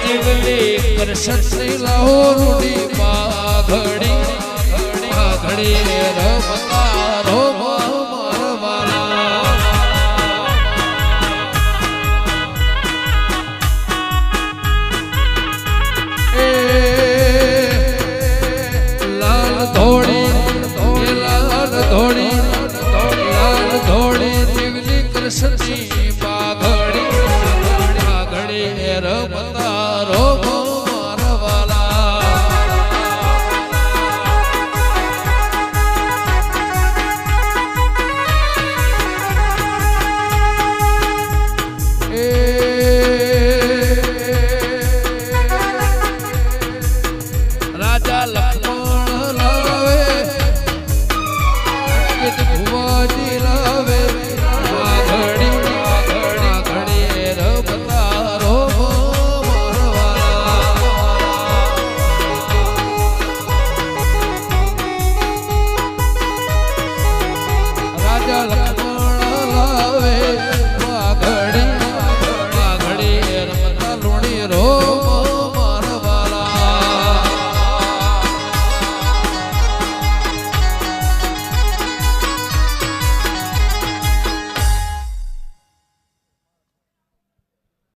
જીવલી કૃષ્ણ લાહોરુડી પાઘડી પાઘડી રમતા રોમ મારવાલા એ લાલ ધોળી લાલ ધોળી લાલ ધોળી જીવલી કૃષ્ણની પાઘડી પાઘડી રમતા રોમ